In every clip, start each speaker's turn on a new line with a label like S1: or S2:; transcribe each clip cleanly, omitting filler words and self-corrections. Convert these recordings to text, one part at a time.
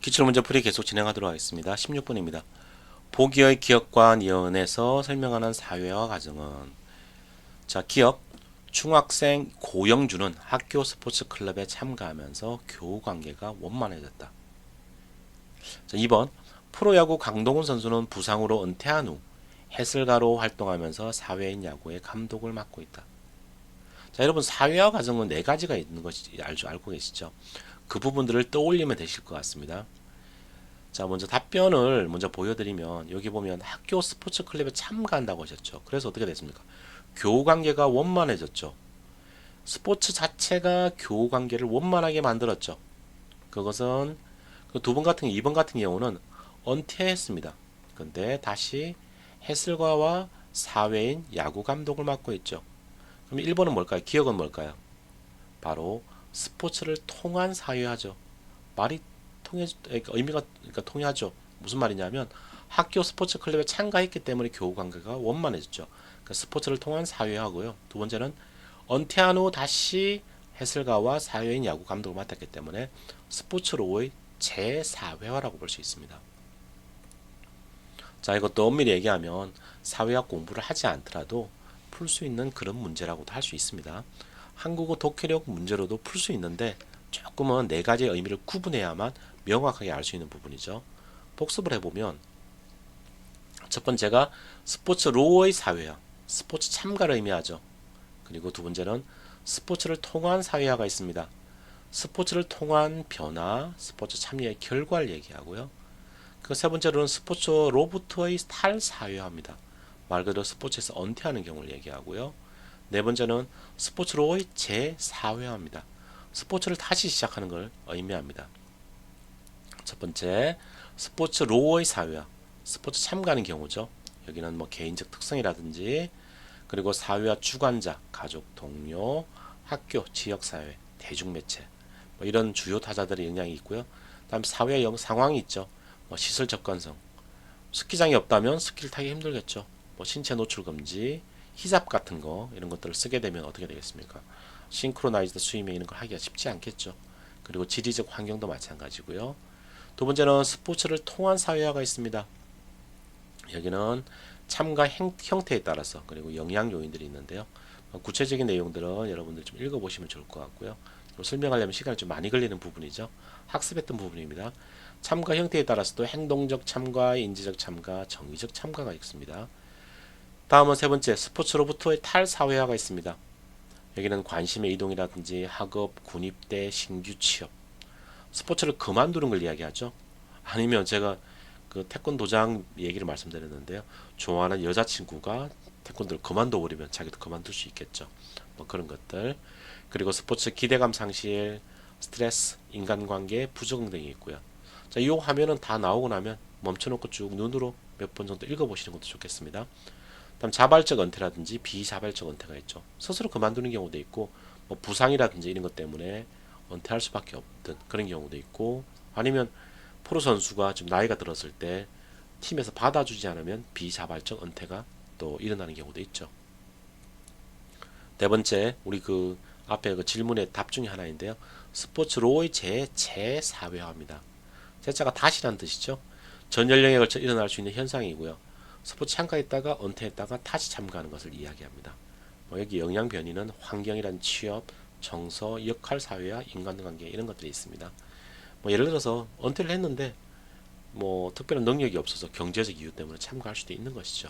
S1: 기출문제 풀이 계속 진행하도록 하겠습니다. 16번입니다. 보기의 기억과 이언에서 설명하는 사회화 과정은 자, 기억 중학생 고영주는 학교 스포츠 클럽에 참가하면서 교우 관계가 원만해졌다. 자, 2번 프로야구 강동원 선수는 부상으로 은퇴한 후 해설가로 활동하면서 사회인 야구의 감독을 맡고 있다. 자, 여러분 사회화 과정은 네 가지가 있는 것이 알고 계시죠? 그 부분들을 떠올리면 되실 것 같습니다. 자, 먼저 답변을 먼저 보여드리면 여기 보면 학교 스포츠 클럽에 참가한다고 하셨죠. 그래서 어떻게 됐습니까? 교우 관계가 원만해졌죠. 스포츠 자체가 교우 관계를 원만하게 만들었죠. 그것은 그 두 번 같은 2번 같은 경우는 은퇴했습니다. 근데 다시 해설가와 사회인 야구 감독을 맡고 있죠. 그럼 1번은 뭘까요? 기억은 뭘까요? 바로 스포츠를 통한 사회화죠. 말이 그러니까 의미가 그러니까 통하죠. 무슨 말이냐면 학교 스포츠 클럽에 참가했기 때문에 교우 관계가 원만해졌죠. 그러니까 스포츠를 통한 사회화고요. 두 번째는 은퇴한 후 다시 해설가와 사회인 야구 감독을 맡았기 때문에 스포츠로의 재사회화라고 볼 수 있습니다. 자, 이것도 엄밀히 얘기하면 사회학 공부를 하지 않더라도 풀 수 있는 그런 문제라고도 할 수 있습니다. 한국어 독해력 문제로도 풀 수 있는데 조금은 네 가지의 의미를 구분해야만 명확하게 알 수 있는 부분이죠. 복습을 해보면 첫 번째가 스포츠로의 사회화, 스포츠 참가를 의미하죠. 그리고 두 번째는 스포츠를 통한 사회화가 있습니다. 스포츠를 통한 변화, 스포츠 참여의 결과를 얘기하고요. 그 세 번째로는 스포츠로부터의 탈사회화입니다. 말 그대로 스포츠에서 은퇴하는 경우를 얘기하고요. 네 번째는 스포츠로의 재사회화입니다. 스포츠를 다시 시작하는 걸 의미합니다. 첫 번째, 스포츠로의 사회화, 스포츠 참가하는 경우죠. 여기는 뭐 개인적 특성이라든지 그리고 사회화 주관자, 가족, 동료, 학교, 지역사회, 대중매체 뭐 이런 주요 타자들의 영향이 있고요. 다음 사회 상황이 있죠. 뭐 시설 접근성, 스키장이 없다면 스키를 타기 힘들겠죠. 뭐 신체 노출 금지, 히잡 같은 거 이런 것들을 쓰게 되면 어떻게 되겠습니까? 싱크로나이즈드 스위밍 이런 걸 하기가 쉽지 않겠죠. 그리고 지리적 환경도 마찬가지고요. 두 번째는 스포츠를 통한 사회화가 있습니다. 여기는 참가 형태에 따라서 그리고 영향 요인들이 있는데요. 구체적인 내용들은 여러분들 좀 읽어보시면 좋을 것 같고요. 설명하려면 시간이 좀 많이 걸리는 부분이죠. 학습했던 부분입니다. 참가 형태에 따라서도 행동적 참가, 인지적 참가, 정의적 참가가 있습니다. 다음은 세 번째, 스포츠로부터의 탈사회화가 있습니다. 여기는 관심의 이동이라든지 학업, 군입대, 신규 취업, 스포츠를 그만두는 걸 이야기하죠. 아니면 제가 그 태권도장 얘기를 말씀드렸는데요. 좋아하는 여자친구가 태권도를 그만둬 버리면 자기도 그만둘 수 있겠죠. 뭐 그런 것들. 그리고 스포츠 기대감 상실, 스트레스, 인간관계, 부적응 등이 있고요. 자, 이 화면은 다 나오고 나면 멈춰놓고 쭉 눈으로 몇 번 정도 읽어보시는 것도 좋겠습니다. 다음 자발적 은퇴라든지 비자발적 은퇴가 있죠. 스스로 그만두는 경우도 있고 뭐 부상이라든지 이런 것 때문에 은퇴할 수밖에 없던 그런 경우도 있고 아니면 프로 선수가 좀 나이가 들었을 때 팀에서 받아주지 않으면 비자발적 은퇴가 또 일어나는 경우도 있죠. 네 번째, 우리 그 앞에 그 질문의 답 중에 하나인데요. 스포츠로의 재사회화입니다. 재자가 다시란 뜻이죠. 전 연령에 걸쳐 일어날 수 있는 현상이고요. 스포츠 참가했다가 은퇴했다가 다시 참가하는 것을 이야기합니다. 뭐 여기 영향 변이는 환경이란 취업, 정서, 역할 사회와 인간관계 이런 것들이 있습니다. 뭐 예를 들어서 은퇴를 했는데 뭐 특별한 능력이 없어서 경제적 이유 때문에 참가할 수도 있는 것이죠.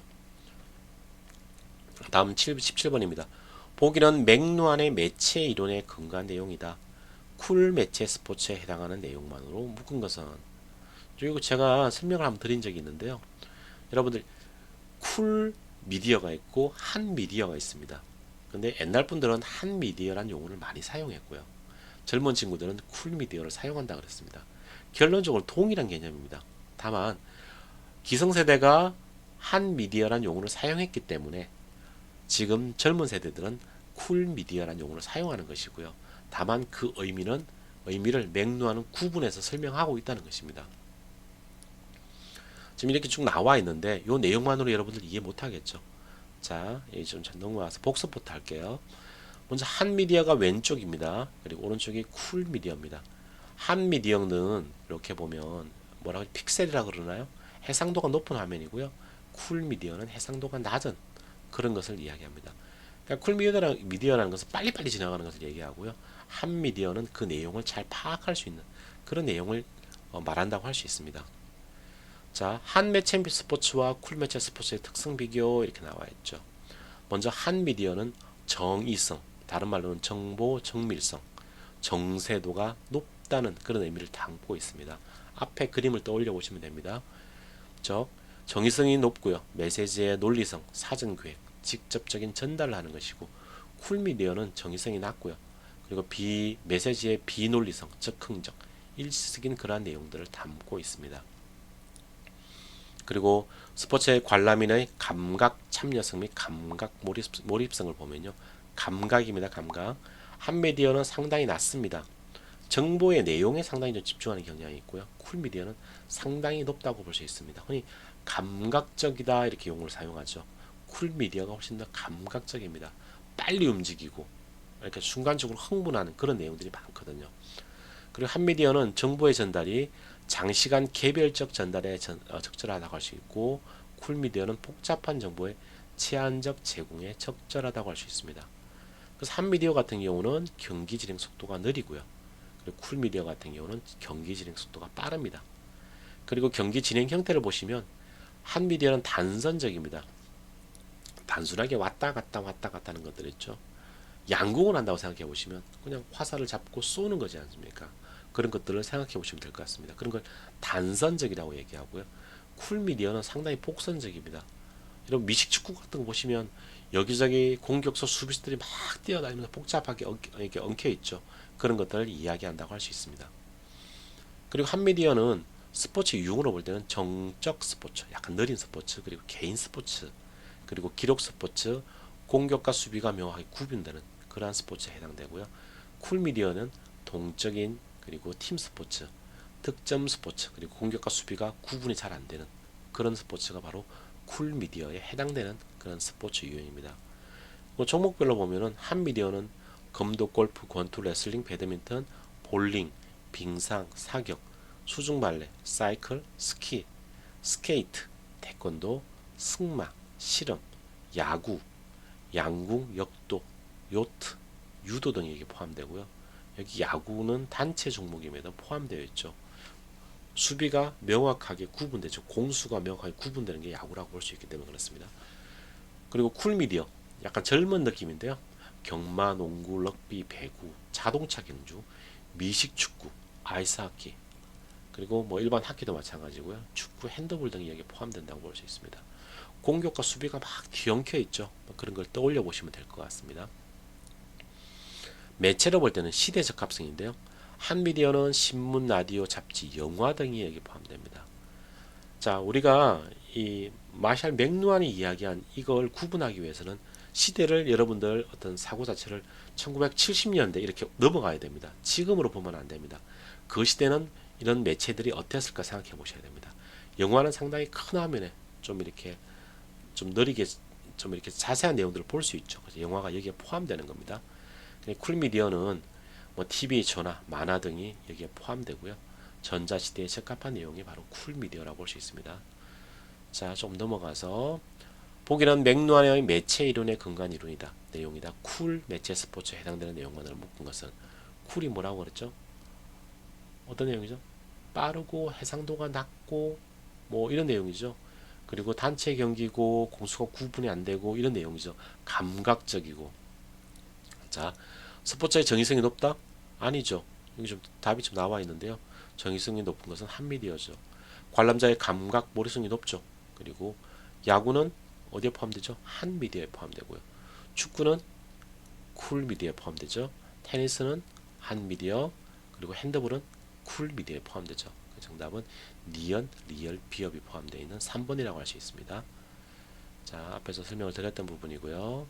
S1: 다음 17번입니다. 보기는 맥루안의 매체 이론에 근거한 내용이다. 쿨 매체 스포츠에 해당하는 내용만으로 묶은 것은 그리고 제가 설명을 한번 드린 적이 있는데요. 여러분들 쿨 미디어가 있고 한 미디어가 있습니다. 근데 옛날 분들은 한 미디어란 용어를 많이 사용했고요. 젊은 친구들은 쿨 미디어를 사용한다 그랬습니다. 결론적으로 동일한 개념입니다. 다만 기성세대가 한 미디어란 용어를 사용했기 때문에 지금 젊은 세대들은 쿨 미디어란 용어를 사용하는 것이고요. 다만 그 의미를 맥루하는 구분해서 설명하고 있다는 것입니다. 지금 이렇게 쭉 나와 있는데 이 내용만으로 여러분들 이해 못하겠죠. 자, 여기 좀 넘어와서 복습부터 할게요. 먼저 한 미디어가 왼쪽입니다. 그리고 오른쪽이 쿨 미디어입니다. 한 미디어는 이렇게 보면 뭐라고 픽셀이라 그러나요? 해상도가 높은 화면이고요. 쿨 미디어는 해상도가 낮은 그런 것을 이야기합니다. 그러니까 쿨 미디어라는 것은 빨리빨리 지나가는 것을 얘기하고요. 한 미디어는 그 내용을 잘 파악할 수 있는 그런 내용을 말한다고 할 수 있습니다. 자, 한 매체 스포츠와 쿨 매체 스포츠의 특성 비교 이렇게 나와 있죠. 먼저 한 미디어는 정의성, 다른 말로는 정보 정밀성, 정세도가 높다는 그런 의미를 담고 있습니다. 앞에 그림을 떠올려 보시면 됩니다. 즉, 정의성이 높고요. 메시지의 논리성, 사전계획, 직접적인 전달을 하는 것이고, 쿨미디어는 정의성이 낮고요. 그리고 메시지의 비논리성, 즉흥적, 일시적인 그러한 내용들을 담고 있습니다. 그리고 스포츠의 관람인의 감각 참여성 및 감각 몰입성을 보면요. 감각입니다. 감각. 한 미디어는 상당히 낮습니다. 정보의 내용에 상당히 좀 집중하는 경향이 있고요. 쿨 미디어는 상당히 높다고 볼 수 있습니다. 흔히 감각적이다 이렇게 용어를 사용하죠. 쿨 미디어가 훨씬 더 감각적입니다. 빨리 움직이고 이렇게 순간적으로 흥분하는 그런 내용들이 많거든요. 그리고 한 미디어는 정보의 전달이 장시간 개별적 전달에 적절하다고 할 수 있고, 쿨 미디어는 복잡한 정보의 제한적 제공에 적절하다고 할 수 있습니다. 그래서 한 미디어 같은 경우는 경기 진행 속도가 느리고요. 그리고 쿨 미디어 같은 경우는 경기 진행 속도가 빠릅니다. 그리고 경기 진행 형태를 보시면 한 미디어는 단선적입니다. 단순하게 왔다 갔다 왔다 갔다 하는 것들 있죠. 양궁을 한다고 생각해 보시면 그냥 화살을 잡고 쏘는 거지 않습니까? 그런 것들을 생각해 보시면 될 것 같습니다. 그런 걸 단선적이라고 얘기하고요. 쿨 미디어는 상당히 복선적입니다. 이런 미식축구 같은 거 보시면 여기저기 공격수 수비수들이 막 뛰어다니면서 복잡하게 이렇게 엉켜 있죠. 그런 것들을 이야기한다고 할 수 있습니다. 그리고 한 미디어는 스포츠 유형으로 볼 때는 정적 스포츠, 약간 느린 스포츠, 그리고 개인 스포츠, 그리고 기록 스포츠, 공격과 수비가 명확하게 구분되는 그러한 스포츠에 해당되고요. 쿨 미디어는 동적인 그리고 팀 스포츠, 득점 스포츠, 그리고 공격과 수비가 구분이 잘 안 되는 그런 스포츠가 바로 쿨 미디어에 해당되는 그런 스포츠 유형입니다. 종목별로 보면은 한 미디어는 검도, 골프, 권투, 레슬링, 배드민턴, 볼링, 빙상, 사격, 수중 발레, 사이클, 스키, 스케이트, 태권도, 승마, 실험, 야구, 양궁, 역도, 요트, 유도 등이 여기 포함되고요. 여기 야구는 단체 종목임에도 포함되어 있죠. 수비가 명확하게 구분되죠. 공수가 명확하게 구분되는 게 야구라고 볼 수 있기 때문에 그렇습니다. 그리고 쿨미디어, 약간 젊은 느낌인데요. 경마, 농구, 럭비, 배구, 자동차 경주, 미식 축구, 아이스하키, 그리고 뭐 일반 하키도 마찬가지고요. 축구, 핸드볼 등이 여기에 포함된다고 볼 수 있습니다. 공격과 수비가 막 뒤엉켜 있죠. 그런 걸 떠올려 보시면 될 것 같습니다. 매체로 볼 때는 시대 적합성인데요. 한 미디어는 신문, 라디오, 잡지, 영화 등이 여기 포함됩니다. 자, 우리가 이 마샬 맥루한이 이야기한 이걸 구분하기 위해서는 시대를 여러분들 어떤 사고 자체를 1970년대 이렇게 넘어가야 됩니다. 지금으로 보면 안 됩니다. 그 시대는 이런 매체들이 어땠을까 생각해 보셔야 됩니다. 영화는 상당히 큰 화면에 좀 이렇게 좀 느리게 좀 이렇게 자세한 내용들을 볼 수 있죠. 그래서 영화가 여기에 포함되는 겁니다. 쿨미디어는 뭐 TV, 전화, 만화 등이 여기에 포함되고요. 전자시대에 적합한 내용이 바로 쿨미디어라고 볼 수 있습니다. 자, 좀 넘어가서 보기는 맥루한의 매체 이론의 근간 이론이다. 내용이다. 쿨 매체 스포츠에 해당되는 내용만을 묶은 것은 쿨이 뭐라고 그랬죠? 어떤 내용이죠? 빠르고 해상도가 낮고 뭐 이런 내용이죠. 그리고 단체 경기고 공수가 구분이 안 되고 이런 내용이죠. 감각적이고. 자, 스포츠의 정의성이 높다? 아니죠. 여기 좀 답이 좀 나와 있는데요. 정의성이 높은 것은 한 미디어죠. 관람자의 감각 몰입성이 높죠. 그리고 야구는 어디에 포함되죠? 한 미디어에 포함되고요. 축구는 쿨 미디어에 포함되죠. 테니스는 한 미디어, 그리고 핸드볼은 쿨 미디어에 포함되죠. 정답은 니언, 리얼, 비업이 포함되어 있는 3번이라고 할 수 있습니다. 자, 앞에서 설명을 드렸던 부분이고요.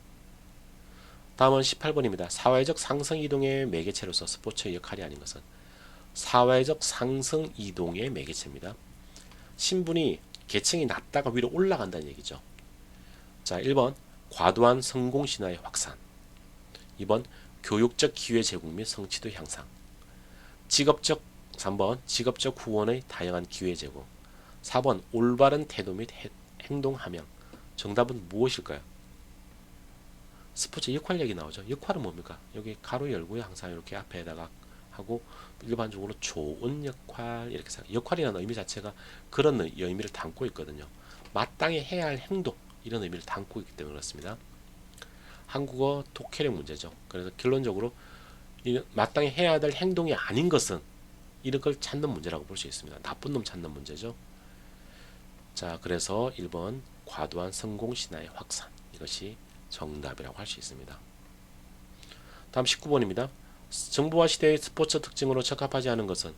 S1: 다음은 18번입니다. 사회적 상승 이동의 매개체로서 스포츠의 역할이 아닌 것은 사회적 상승 이동의 매개체입니다. 신분이 계층이 낮다가 위로 올라간다는 얘기죠. 자, 1번 과도한 성공 신화의 확산, 2번 교육적 기회 제공 및 성취도 향상, 직업적 3번 직업적 후원의 다양한 기회 제공. 4번 올바른 태도 및 행동 함양. 정답은 무엇일까요? 스포츠 역할력이 나오죠. 역할은 뭡니까? 여기 가로 열고요. 항상 이렇게 앞에다가 하고 일반적으로 좋은 역할 이렇게 생각. 역할이라는 의미 자체가 그런 의미를 담고 있거든요. 마땅히 해야 할 행동 이런 의미를 담고 있기 때문에 그렇습니다. 한국어 독해력 문제죠. 그래서 결론적으로 마땅히 해야 될 행동이 아닌 것은 이런 걸 찾는 문제라고 볼 수 있습니다. 나쁜 놈 찾는 문제죠. 자, 그래서 1번 과도한 성공 신화의 확산 이것이 정답이라고 할 수 있습니다. 다음 19번입니다. 정보화 시대의 스포츠 특징으로 적합하지 않은 것은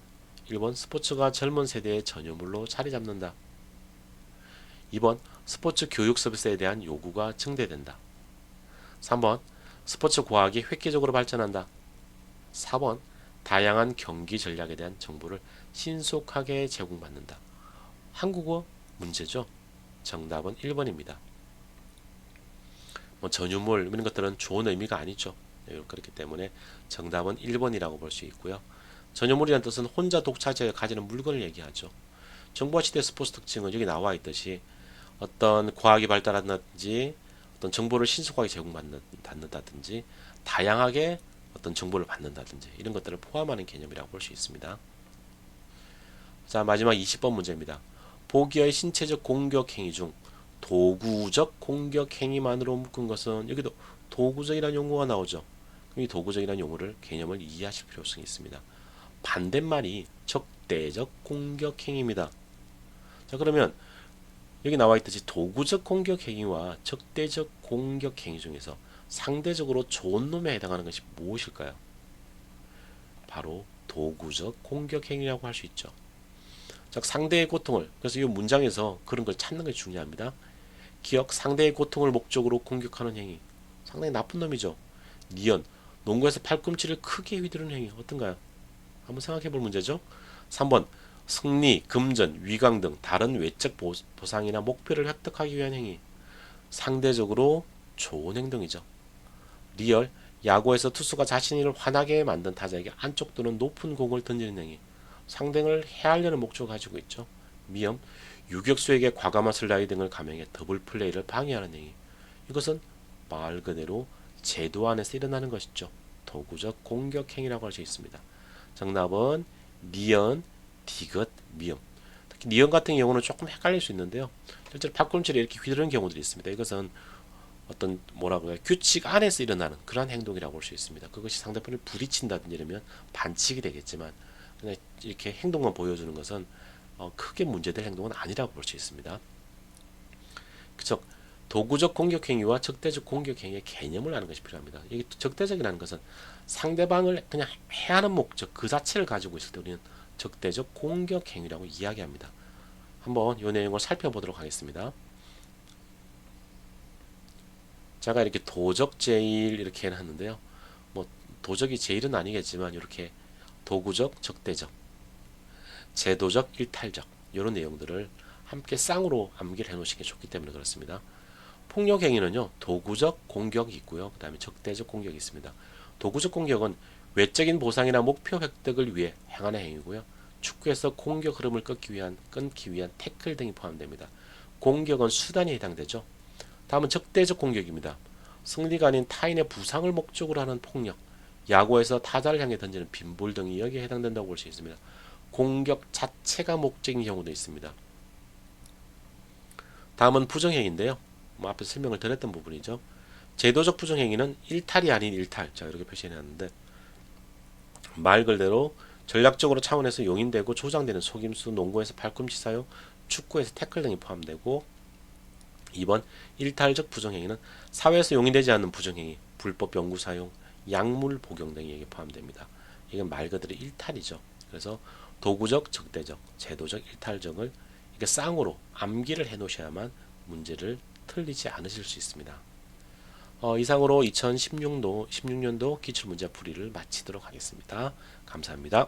S1: 1번 스포츠가 젊은 세대의 전유물로 자리 잡는다. 2번 스포츠 교육 서비스에 대한 요구가 증대된다. 3번 스포츠 과학이 획기적으로 발전한다. 4번 다양한 경기 전략에 대한 정보를 신속하게 제공받는다. 한국어 문제죠. 정답은 1번입니다. 전유물 이런 것들은 좋은 의미가 아니죠. 그렇기 때문에 정답은 1번이라고 볼 수 있고요. 전유물이라는 뜻은 혼자 독차지하여 가지는 물건을 얘기하죠. 정보화 시대 스포츠 특징은 여기 나와 있듯이 어떤 과학이 발달한다든지 어떤 정보를 신속하게 제공받는다든지 다양하게 어떤 정보를 받는다든지 이런 것들을 포함하는 개념이라고 볼 수 있습니다. 자, 마지막 20번 문제입니다. 보기의 신체적 공격 행위 중 도구적 공격 행위만으로 묶은 것은 여기도 도구적이라는 용어가 나오죠. 이 도구적이라는 용어를 개념을 이해하실 필요성이 있습니다. 반대말이 적대적 공격 행위입니다. 자, 그러면 여기 나와 있듯이 도구적 공격 행위와 적대적 공격 행위 중에서 상대적으로 좋은 놈에 해당하는 것이 무엇일까요? 바로 도구적 공격 행위라고 할 수 있죠. 즉 상대의 고통을 그래서 이 문장에서 그런 걸 찾는 게 중요합니다. 기억 상대의 고통을 목적으로 공격하는 행위 상당히 나쁜 놈이죠. 니은 농구에서 팔꿈치를 크게 휘두르는 행위 어떤가요? 한번 생각해 볼 문제죠. 3번 승리, 금전, 위강 등 다른 외적 보상이나 목표를 획득하기 위한 행위 상대적으로 좋은 행동이죠. 리얼 야구에서 투수가 자신을 화나게 만든 타자에게 안쪽 또는 높은 공을 던지는 행위 상대를 해하려는 목적을 가지고 있죠. 미엄 유격수에게 과감한 슬라이딩을 감행해 더블 플레이를 방해하는 행위 이것은 말 그대로 제도 안에서 일어나는 것이죠. 도구적 공격 행위라고 할 수 있습니다. 정답은 니언, 디귿, 미음. 특히 니언 같은 경우는 조금 헷갈릴 수 있는데요. 실제로 팔꿈치를 이렇게 휘두르는 경우들이 있습니다. 이것은 어떤 뭐라고 해요? 규칙 안에서 일어나는 그런 행동이라고 볼 수 있습니다. 그것이 상대편을 부딪힌다든지 이러면 반칙이 되겠지만 그냥 이렇게 행동만 보여주는 것은 크게 문제될 행동은 아니라고 볼 수 있습니다. 그쵸? 도구적 공격 행위와 적대적 공격 행위의 개념을 아는 것이 필요합니다. 이게 적대적이라는 것은 상대방을 그냥 해하는 목적 그 자체를 가지고 있을 때 우리는 적대적 공격 행위라고 이야기합니다. 한번 이 내용을 살펴보도록 하겠습니다. 제가 이렇게 도적 제일 이렇게 해놨는데요. 뭐 도적이 제일은 아니겠지만 이렇게 도구적, 적대적, 제도적, 일탈적 이런 내용들을 함께 쌍으로 암기를 해놓으시는 게 좋기 때문에 그렇습니다. 폭력 행위는요 도구적 공격이 있고요. 그 다음에 적대적 공격이 있습니다. 도구적 공격은 외적인 보상이나 목표 획득을 위해 행하는 행위고요. 축구에서 공격 흐름을 끊기 위한 태클 등이 포함됩니다. 공격은 수단이 해당되죠. 다음은 적대적 공격입니다. 승리가 아닌 타인의 부상을 목적으로 하는 폭력, 야구에서 타자를 향해 던지는 빈볼 등이 여기에 해당된다고 볼 수 있습니다. 공격 자체가 목적인 경우도 있습니다. 다음은 부정행위인데요. 앞에서 설명을 드렸던 부분이죠. 제도적 부정행위는 일탈이 아닌 일탈. 자, 이렇게 표시해놨는데 말 그대로 전략적으로 차원에서 용인되고 조장되는 속임수, 농구에서 팔꿈치 사용, 축구에서 태클 등이 포함되고 2번 일탈적 부정행위는 사회에서 용인되지 않는 부정행위, 불법 연구 사용, 약물 복용 등이 여기에 포함됩니다. 이건 말 그대로 일탈이죠. 그래서 도구적, 적대적, 제도적, 일탈적을 이렇게 쌍으로 암기를 해 놓으셔야만 문제를 틀리지 않으실 수 있습니다. 이상으로 2016년도 기출문제 풀이를 마치도록 하겠습니다. 감사합니다.